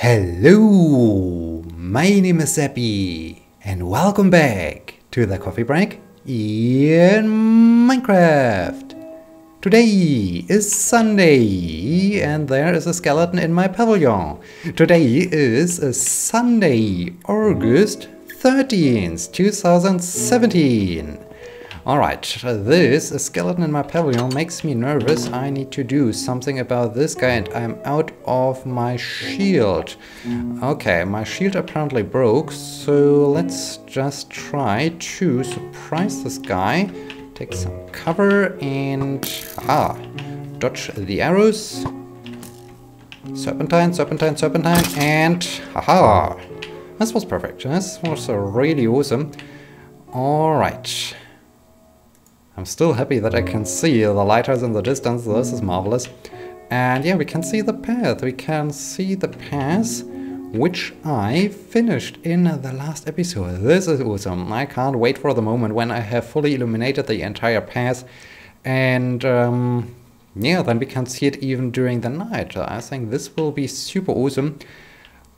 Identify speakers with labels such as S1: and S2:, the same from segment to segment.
S1: Hello, my name is Sebbi, and welcome back to the coffee break in Minecraft. Today is Sunday, and there is a skeleton in my pavilion. Today is Sunday, August 13th, 2017. Alright, this skeleton in my pavilion makes me nervous. I need to do something about this guy and I'm out of my shield. Okay, my shield apparently broke, so let's just try to surprise this guy. Take some cover and dodge the arrows. Serpentine, serpentine, serpentine, and haha! This was perfect. This was really awesome. Alright. I'm still happy that I can see the lighthouse in the distance. This is marvelous. And yeah, we can see the path. We can see the path which I finished in the last episode. This is awesome. I can't wait for the moment when I have fully illuminated the entire path. And yeah, then we can see it even during the night. I think this will be super awesome.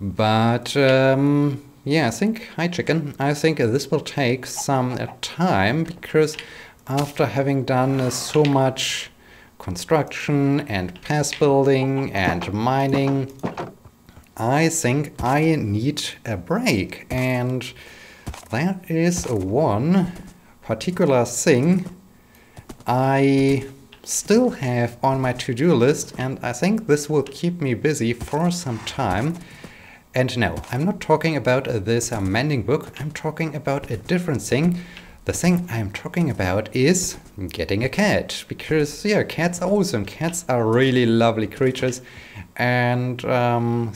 S1: But yeah, hi chicken. I think this will take some time because after having done so much construction and path building and mining, I think I need a break. And that is one particular thing I still have on my to-do list, and I think this will keep me busy for some time. And no, I'm not talking about this mending book, I'm talking about a different thing. The thing I'm talking about is getting a cat, because yeah, cats are awesome. Cats are really lovely creatures, and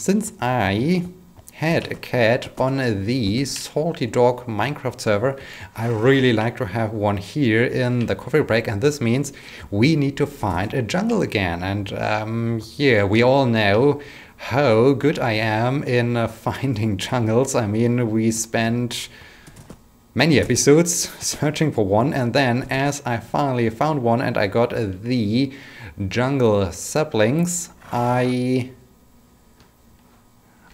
S1: since I had a cat on the Salty Dog Minecraft server, I really like to have one here in the coffee break, and this means we need to find a jungle again. And yeah, we all know how good I am in finding jungles. I mean, we spent many episodes searching for one, and then as I finally found one and I got the jungle saplings, I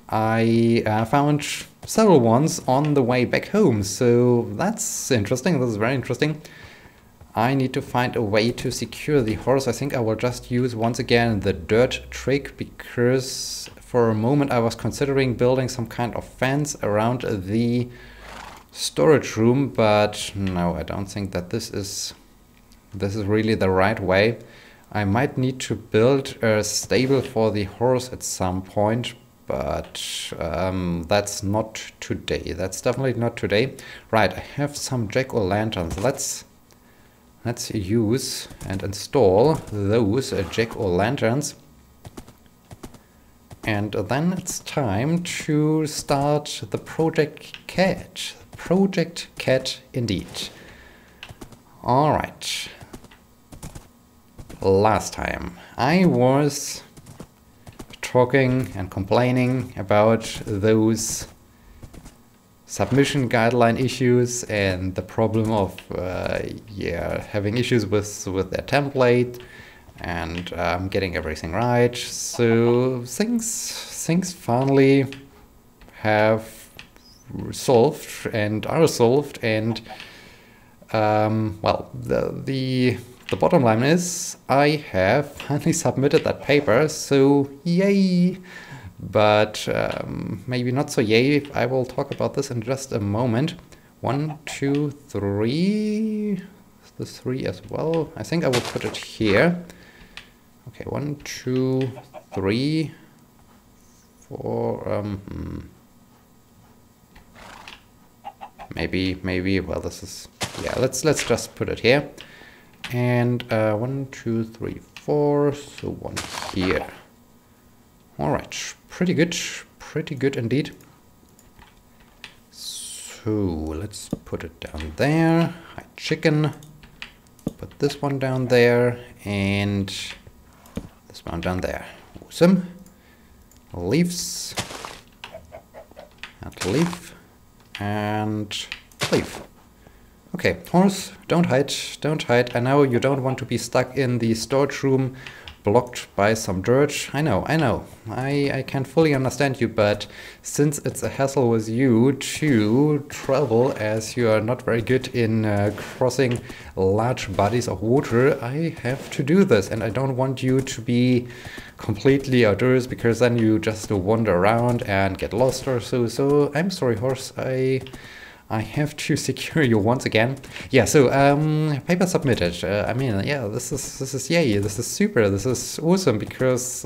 S1: found several ones on the way back home. So that's interesting. This is very interesting. I need to find a way to secure the horse. I think I will just use once again the dirt trick, because for a moment I was considering building some kind of fence around the storage room, but no, I don't think that this is really the right way. I might need to build a stable for the horse at some point, but that's not today. That's definitely not today. Right, I have some jack-o'-lanterns. Let's use and install those jack-o'-lanterns. And then it's time to start the Project Cat. Project Cat indeed. Alright. Last time I was talking and complaining about those submission guideline issues and the problem of yeah, having issues with their template and getting everything right. So things finally have solved and are solved, and well, the bottom line is I have finally submitted that paper, so yay. But maybe not so yay. I will talk about this in just a moment. 1, 2, 3. The 3 as well. I think I will put it here. Okay, 1, 2, 3, 4. Maybe, well, this is, yeah, let's just put it here. And 1, 2, 3, 4, so 1 here. Alright, pretty good indeed. So let's put it down there. Hi chicken. Put this one down there and this one down there. Awesome. Leaves and leaf. And leave. Okay, horse, don't hide. I know you don't want to be stuck in the storage room, blocked by some dirt. I know. I can fully understand you, but since it's a hassle with you to travel, as you are not very good in crossing large bodies of water, I have to do this, and I don't want you to be completely outdoors, because then you just wander around and get lost or so. So I'm sorry, horse. I have to secure you once again. Yeah, so paper submitted. I mean, yeah, this is yay. This is super. This is awesome, because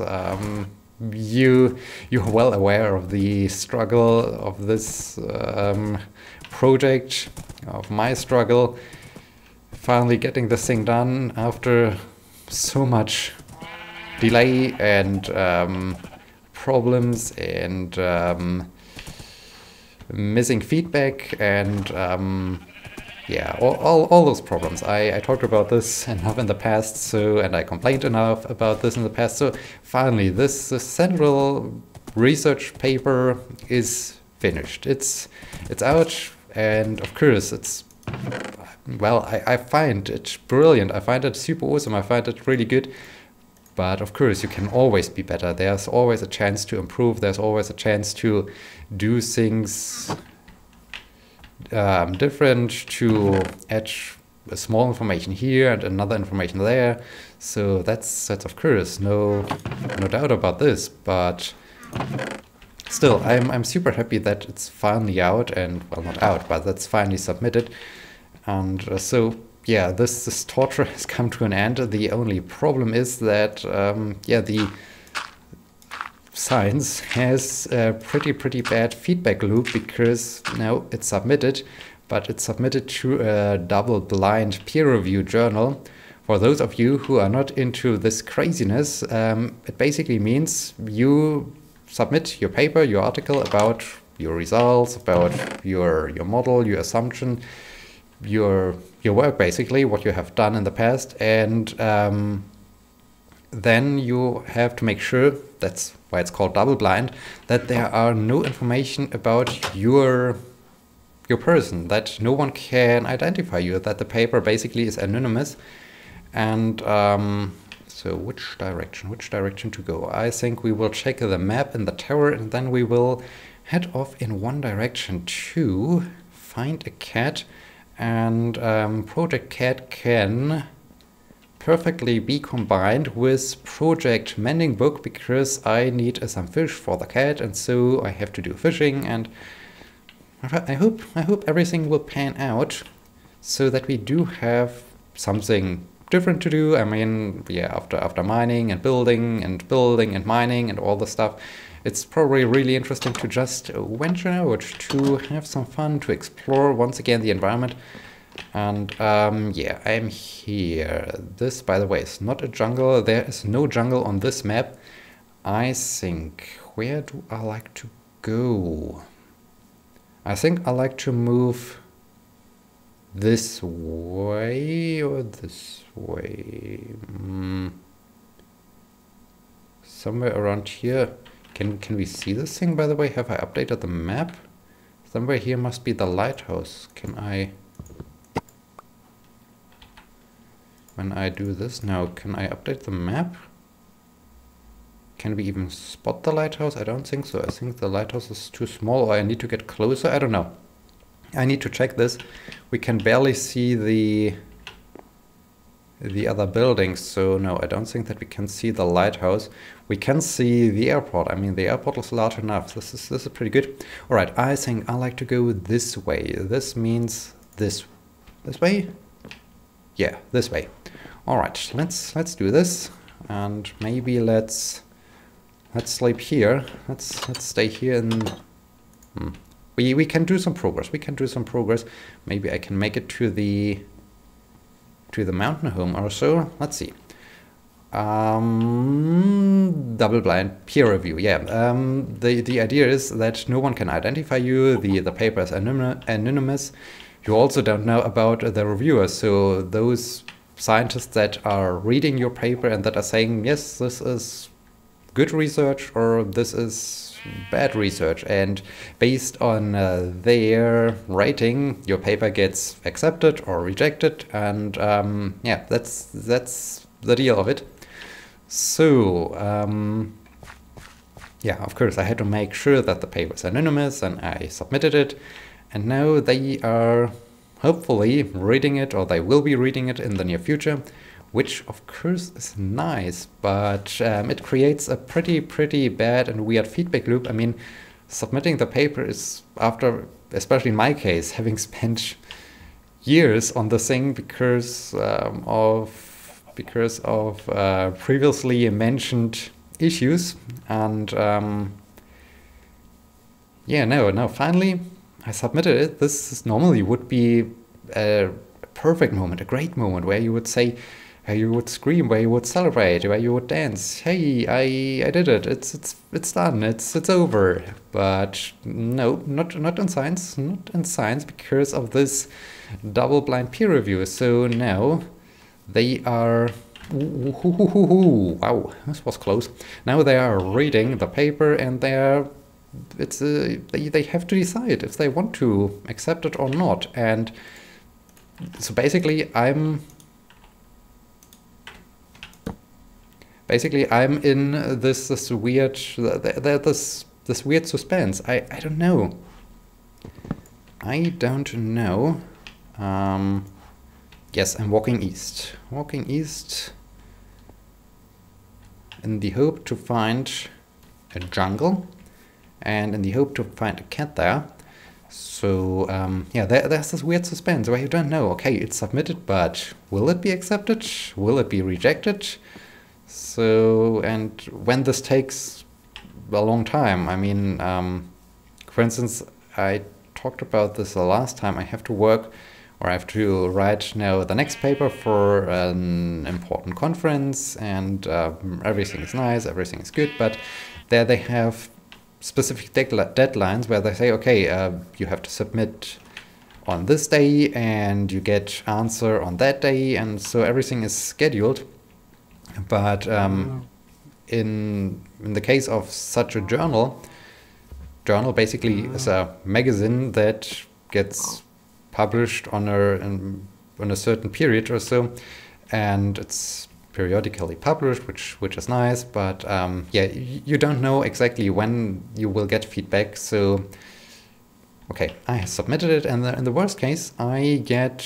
S1: you're well aware of the struggle of this project, of my struggle, finally getting this thing done after so much delay and problems and missing feedback and yeah, all those problems. I talked about this enough in the past, so, and I complained enough about this in the past, so finally this central research paper is finished. It's out, and of course it's, well, I find it brilliant. I find it super awesome. I find it really good. But of course, you can always be better. There's always a chance to improve. There's always a chance to do things different, to add a small information here and another information there. So that's of course no doubt about this. But still, I'm super happy that it's finally out, and well, not out, but that's finally submitted. And so, yeah, this torture has come to an end. The only problem is that, yeah, the science has a pretty bad feedback loop, because now it's submitted, but it's submitted to a double-blind peer-review journal. For those of you who are not into this craziness, it basically means you submit your paper, your article about your results, about your model, your assumption, your work, basically what you have done in the past, and then you have to make sure, that's why it's called double blind, that there are no information about your person, that no one can identify you, that the paper basically is anonymous. And so which direction to go? I think we will check the map in the tower, and then we will head off in one direction to find a cat. And Project Cat can perfectly be combined with Project Mending Book, because I need some fish for the cat, and so I have to do fishing. And I hope everything will pan out, so that we do have something different to do. I mean, yeah, after mining and building and mining and all the stuff, it's probably really interesting to just venture out, to have some fun, to explore once again the environment. And yeah, I'm here. This, by the way, is not a jungle. There is no jungle on this map. I think, where do I like to go? I think I like to move this way or this way. Somewhere around here. Can we see this thing, by the way? Have I updated the map? Somewhere here must be the lighthouse. Can I... When I do this now, can I update the map? Can we even spot the lighthouse? I don't think so. I think the lighthouse is too small, or I need to get closer. I don't know. I need to check this. We can barely see the other buildings, so no, I don't think that we can see the lighthouse. We can see the airport. I mean, the airport is large enough. This is pretty good. All right, I think I like to go this way. This means this way. Yeah, this way. All right, let's do this, and maybe let's sleep here. Let's stay here and we can do some progress. We can do some progress. Maybe I can make it to the mountain home or so. Let's see. Double blind peer review. Yeah. The idea is that no one can identify you. The paper is anonymous. You also don't know about the reviewers. So those scientists that are reading your paper and that are saying, yes, this is good research or this is bad research, and based on their rating, your paper gets accepted or rejected, and yeah, that's the deal of it. So, yeah, of course, I had to make sure that the paper is anonymous, and I submitted it. And now they are hopefully reading it, or they will be reading it in the near future, which of course is nice, but it creates a pretty bad and weird feedback loop. I mean, submitting the paper is, after, especially in my case, having spent years on the thing because of previously mentioned issues, and yeah, no, finally I submitted it. This normally would be a perfect moment, a great moment, where you would say, you would scream, where you would celebrate, where you would dance. Hey, I did it. It's done. It's over. But no, not in science. Not in science, because of this double-blind peer review. So now they are. Wow, this was close. Now they are reading the paper, and they have to decide if they want to accept it or not. And so basically I'm in this weird suspense. I don't know. Yes, I'm walking east. In the hope to find a jungle, and in the hope to find a cat there. So yeah, there's this weird suspense where you don't know. Okay, it's submitted, but will it be accepted? Will it be rejected? So, and when this takes a long time, I mean, for instance, I talked about this the last time. I have to work, or I have to write now the next paper for an important conference, and everything is nice, everything is good, but there they have specific deadlines where they say, okay, you have to submit on this day, and you get answer on that day, and so everything is scheduled. But in the case of such a journal basically is a magazine that gets published on a certain period or so, and it's periodically published, which is nice, but yeah, you don't know exactly when you will get feedback. So okay, I submitted it, and in the worst case I get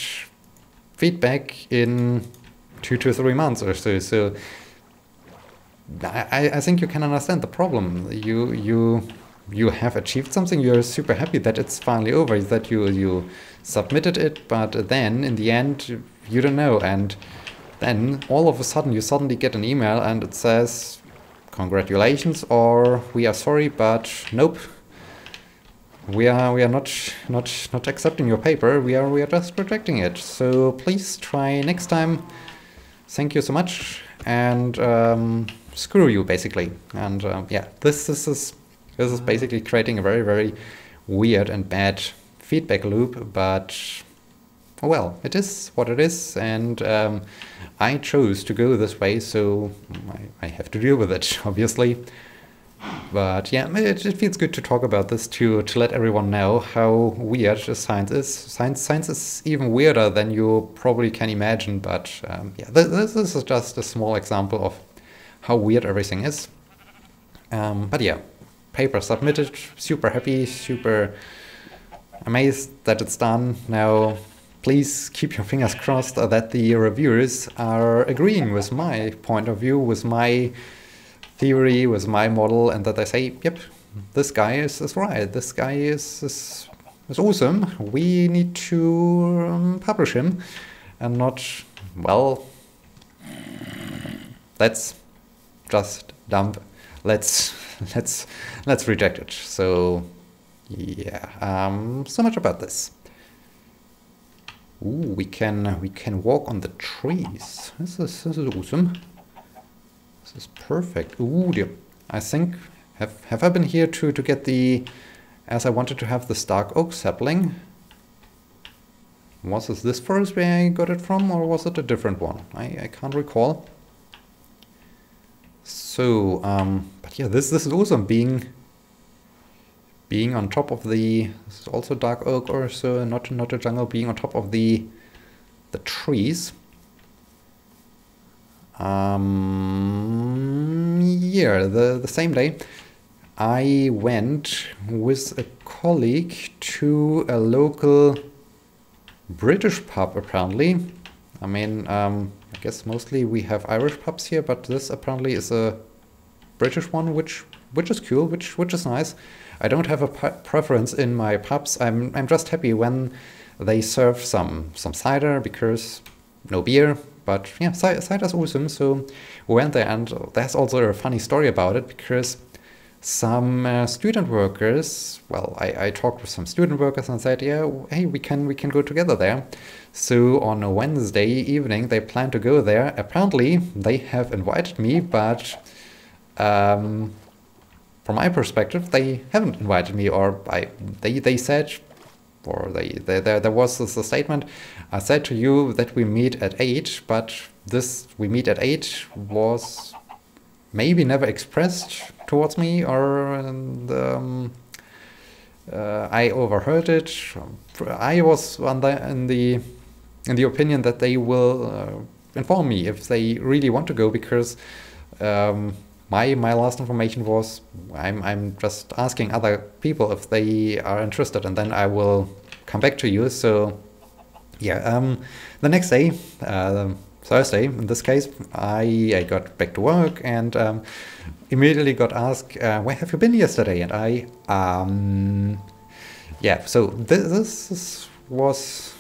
S1: feedback in 2 to 3 months or so. So I think you can understand the problem. You have achieved something, you're super happy that it's finally over, that you submitted it, but then in the end you don't know, and then all of a sudden you suddenly get an email and it says, congratulations, or we are sorry, but nope, we are not accepting your paper, we are just rejecting it, so please try next time, thank you so much, and screw you, basically. And yeah, this is basically creating a very weird and bad feedback loop, but well, it is what it is, and I chose to go this way, so I have to deal with it, obviously. But yeah, it feels good to talk about this, to let everyone know how weird science is. Science is even weirder than you probably can imagine, but yeah, this is just a small example of how weird everything is. But yeah, paper submitted, super happy, super amazed that it's done. Now, please keep your fingers crossed that the reviewers are agreeing with my point of view, with my theory, with my model, and that they say, yep, this guy is right, this guy is awesome, we need to publish him, and not, well, let's just dump, let's reject it. So yeah, so much about this. Ooh, we can walk on the trees. This is awesome. This is perfect. Ooh, dear. I think have I been here to get the, as I wanted to have the stark oak sapling. Was this forest where I got it from, or was it a different one? I can't recall. So but yeah, this is awesome, being on top of the, this is also dark oak or so, not a jungle, being on top of the trees. Yeah, the same day I went with a colleague to a local British pub, apparently. I mean, I guess mostly we have Irish pubs here, but this apparently is a British one, which is cool, which is nice. I don't have a preference in my pubs. I'm just happy when they serve some cider, because no beer. But yeah, cider's awesome. So we went there, and there's also a funny story about it, because some student workers, well, I talked with some student workers and said, yeah, hey, we can go together there. So on a Wednesday evening, they plan to go there. Apparently, they have invited me, but from my perspective, they haven't invited me, or they said, or there was this statement, I said to you that we meet at 8, but this we meet at 8 was maybe never expressed towards me, or I overheard it. I was in the opinion that they will inform me if they really want to go, because my last information was I'm just asking other people if they are interested, and then I will come back to you. So yeah, the next day, Thursday in this case, I got back to work, and immediately got asked, where have you been yesterday? And yeah, so this was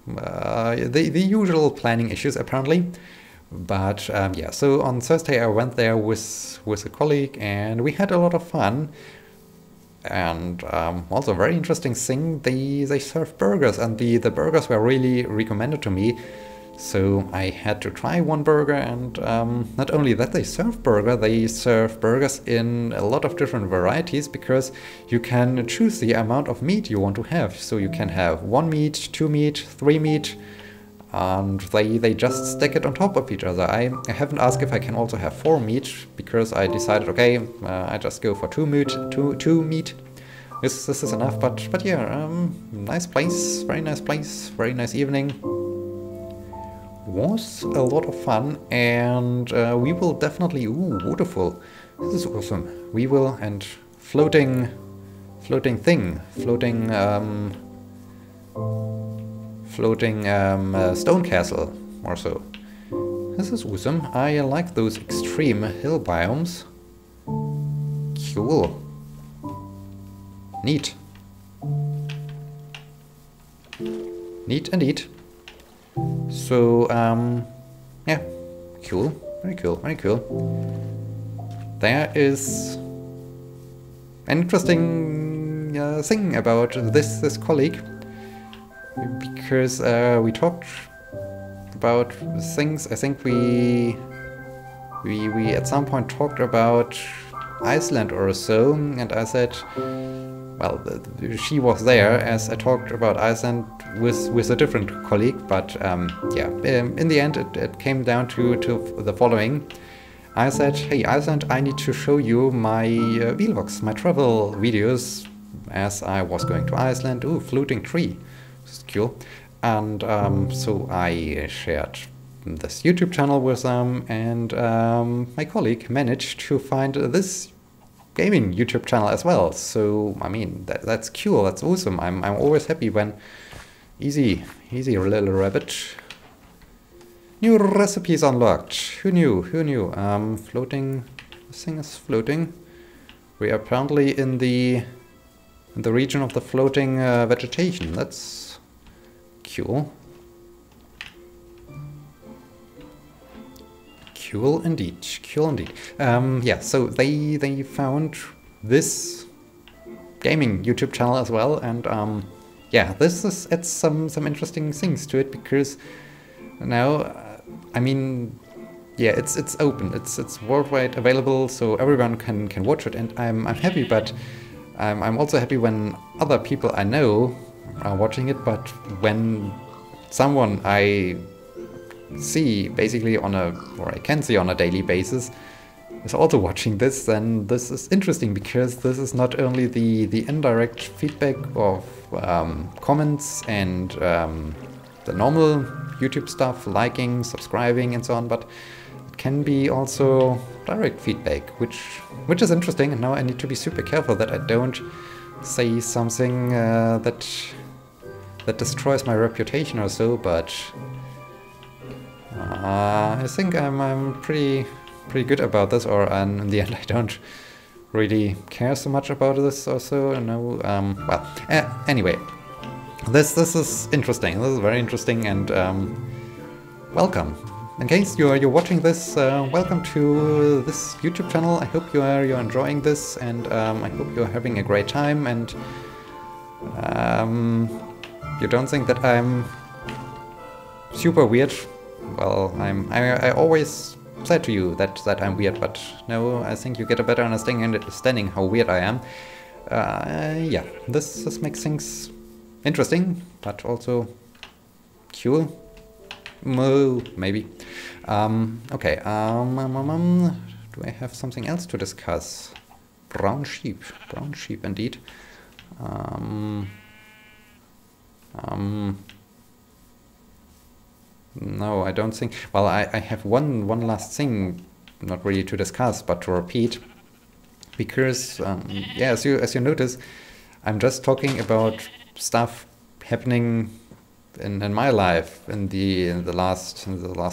S1: the usual planning issues, apparently. But yeah, so on Thursday I went there with a colleague, and we had a lot of fun. And also a very interesting thing, they serve burgers, and the burgers were really recommended to me. So I had to try one burger, and not only that, they serve burgers in a lot of different varieties, because you can choose the amount of meat you want to have. So you can have 1 meat, 2 meat, 3 meat, and they just stack it on top of each other. I haven't asked if I can also have 4 meat, because I decided, okay, I just go for 2 meat. This is enough, but yeah, nice place, very nice evening. Was a lot of fun, and we will definitely, waterfall, this is awesome. We will, and floating stone castle or so. This is awesome. I like those extreme hill biomes. Cool. Neat indeed. So yeah, cool, very cool. There is an interesting thing about this colleague, because we talked about things. I think we at some point talked about Iceland or so, and I said, well, she was there as I talked about Iceland with a different colleague, but yeah, in the end it came down to the following. I said, hey Iceland, I need to show you my vlogs, my travel videos, as I was going to Iceland. Ooh, floating tree, this is cool. And so I shared this YouTube channel with them, and my colleague managed to find this gaming YouTube channel as well. So I mean, that's cool, that's awesome. I'm always happy when easy little rabbit. New recipes unlocked. Who knew? Floating. This thing is floating. We are apparently in the region of the floating vegetation. That's cool. Cool indeed. Yeah, so they found this gaming YouTube channel as well, and yeah, this adds some interesting things to it, because now, I mean, yeah, it's open, it's worldwide available, so everyone can watch it, and I'm happy, but I'm also happy when other people I know are watching it. But when someone I see basically or I can see on a daily basis is also watching this, then this is interesting, because this is not only the indirect feedback of comments and the normal YouTube stuff, liking, subscribing and so on, but it can be also direct feedback, which is interesting. And now I need to be super careful that I don't say something that destroys my reputation or so. But I think I'm pretty good about this, or in the end I don't really care so much about this also. No, well, anyway, this is interesting. This is very interesting, and welcome. In case you're watching this, welcome to this YouTube channel. I hope you're enjoying this, and I hope you're having a great time, and you don't think that I'm super weird. Well, I always said to you that I'm weird, but no, I think you get a better understanding how weird I am. Yeah, this makes things interesting, but also cool. Maybe. Okay. Do I have something else to discuss? Brown sheep indeed. No, I don't think. Well, I have one last thing, not really to discuss, but to repeat, because yeah, as you notice, I'm just talking about stuff happening in my life in the last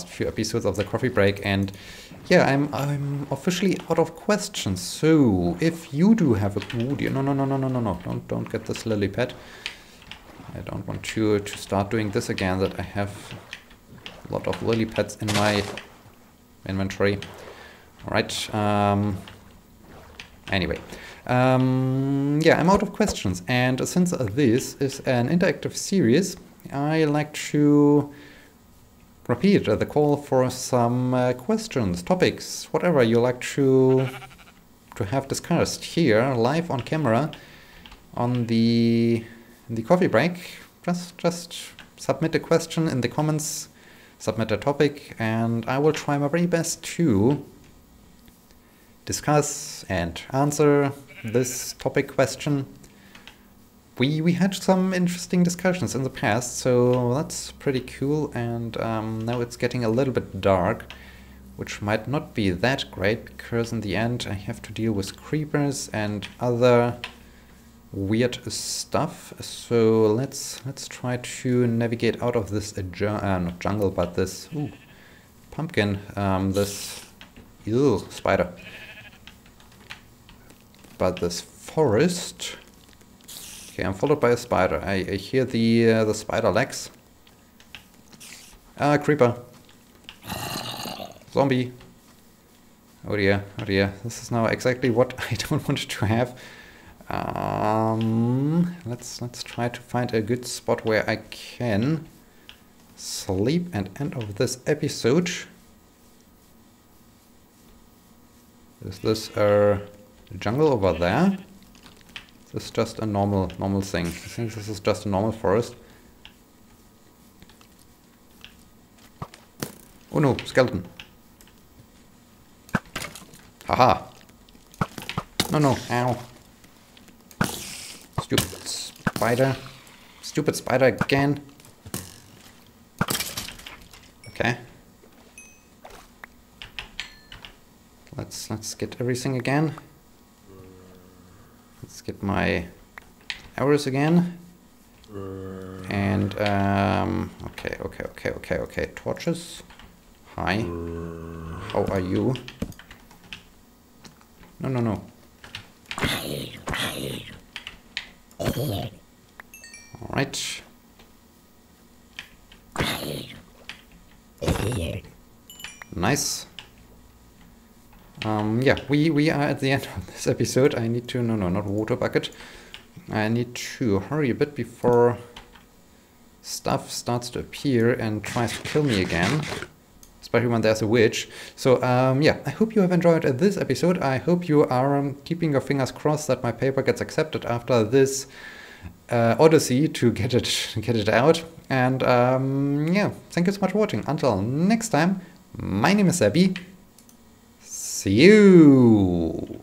S1: few episodes of the coffee break, and yeah, I'm officially out of questions. So if you do have a no, don't get this lily pad. I don't want to start doing this again, that I have a lot of lily pads in my inventory. All right. Anyway, yeah, I'm out of questions, and since this is an interactive series, I like to repeat the call for some questions, topics, whatever you like to have discussed here live on camera on the coffee break. Just submit a question in the comments, submit a topic, and I will try my very best to discuss and answer this topic question. We had some interesting discussions in the past, so that's pretty cool, and now it's getting a little bit dark, which might not be that great, because in the end I have to deal with creepers and other weird stuff. So let's try to navigate out of this not jungle, but this pumpkin, this spider, but this forest. Okay, I'm followed by a spider. I hear the spider legs. Creeper. Zombie. Oh dear, oh dear. This is now exactly what I don't want to have. Let's try to find a good spot where I can sleep and end of this episode. Is this a jungle over there? This is just a normal thing. I think this is just a normal forest. Oh no, skeleton. Haha. No, ow. Stupid spider. Stupid spider again. Okay. Let's get everything again. Let's get my arrows again. And okay. Torches. Hi. How are you? No. All right. Nice. Yeah, we are at the end of this episode. I need to, no, not water bucket. I need to hurry a bit before stuff starts to appear and tries to kill me again. Especially when there's a witch. So, yeah, I hope you have enjoyed this episode. I hope you are keeping your fingers crossed that my paper gets accepted after this odyssey to get it out. And, yeah, thank you so much for watching. Until next time, my name is Sebbi. See you!